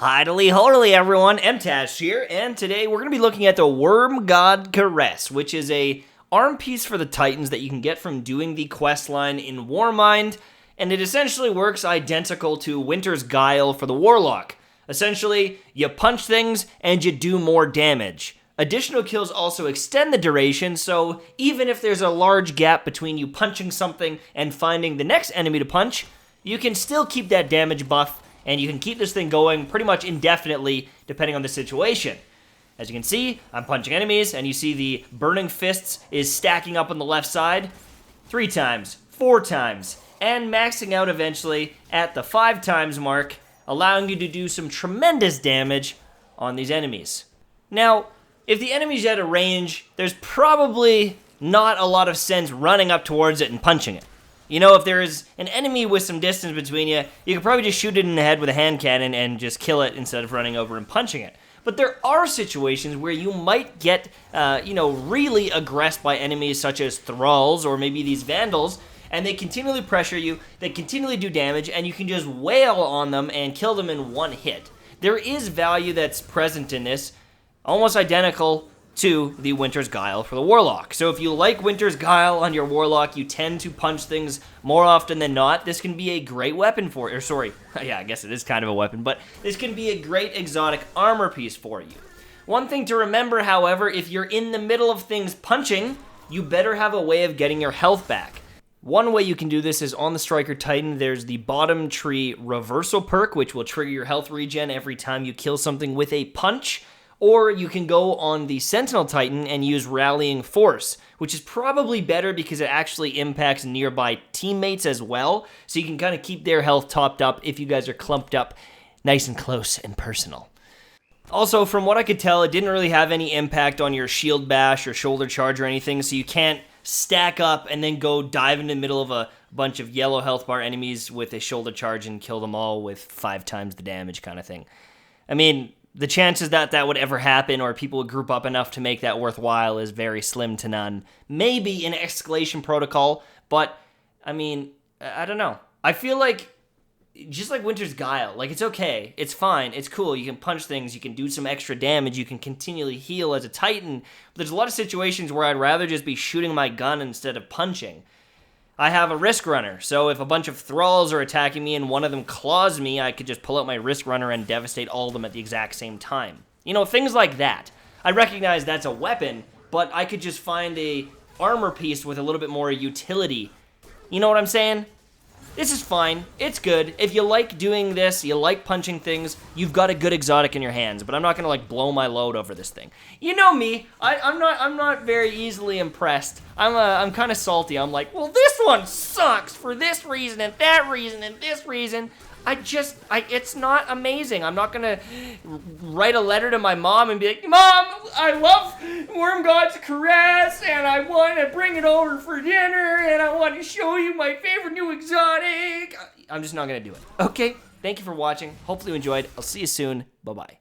Hidely hodily everyone, Mtashed here, and today we're going to be looking at the Wormgod Caress, which is a arm piece for the Titans that you can get from doing the quest line in Warmind, and it essentially works identical to Winter's Guile for the Warlock. Essentially, you punch things and you do more damage. Additional kills also extend the duration, so even if there's a large gap between you punching something and finding the next enemy to punch, you can still keep that damage buff, and you can keep this thing going pretty much indefinitely depending on the situation. As you can see, I'm punching enemies, and you see the Burning Fists is stacking up on the left side 3 times, 4 times, and maxing out eventually at the 5 times mark, allowing you to do some tremendous damage on these enemies. Now, if the enemy's at a range, there's probably not a lot of sense running up towards it and punching it. You know, if there is an enemy with some distance between you, you could probably just shoot it in the head with a hand cannon and just kill it instead of running over and punching it. But there are situations where you might get, really aggressed by enemies such as thralls or maybe these vandals, and they continually pressure you, they continually do damage, and you can just wail on them and kill them in one hit. There is value that's present in this, almost identical to the Winter's Guile for the Warlock. So if you like Winter's Guile on your Warlock, you tend to punch things more often than not, this can be a great weapon for you. Yeah, I guess it is kind of a weapon, but this can be a great exotic armor piece for you. One thing to remember, however, if you're in the middle of things punching, you better have a way of getting your health back. One way you can do this is on the Striker Titan, there's the Bottom Tree Reversal perk, which will trigger your health regen every time you kill something with a punch. Or you can go on the Sentinel Titan and use Rallying Force, which is probably better because it actually impacts nearby teammates as well, so you can kind of keep their health topped up if you guys are clumped up nice and close and personal. Also, from what I could tell, it didn't really have any impact on your shield bash or shoulder charge or anything, so you can't stack up and then go dive in the middle of a bunch of yellow health bar enemies with a shoulder charge and kill them all with 5 times the damage kind of thing. I mean, the chances that would ever happen or people would group up enough to make that worthwhile is very slim to none. Maybe an escalation protocol, but, I mean, I don't know. I feel like, just like Winter's Guile, like, it's okay, it's fine, it's cool, you can punch things, you can do some extra damage, you can continually heal as a Titan, but there's a lot of situations where I'd rather just be shooting my gun instead of punching. I have a Risk Runner, so if a bunch of thralls are attacking me and one of them claws me, I could just pull out my Risk Runner and devastate all of them at the exact same time. You know, things like that. I recognize that's a weapon, but I could just find a armor piece with a little bit more utility. You know what I'm saying? This is fine. It's good. If you like doing this, you like punching things, you've got a good exotic in your hands, but I'm not gonna blow my load over this thing. You know me. I'm not very easily impressed. I'm kind of salty. I'm like, well, this one sucks for this reason and that reason and this reason. It's not amazing. I'm not gonna write a letter to my mom and be like, Mom, I love Wormgod's Caress, and I want to bring it over for dinner, and I want to show you my favorite new exotic. I'm just not gonna do it. Okay, thank you for watching. Hopefully you enjoyed. I'll see you soon. Bye-bye.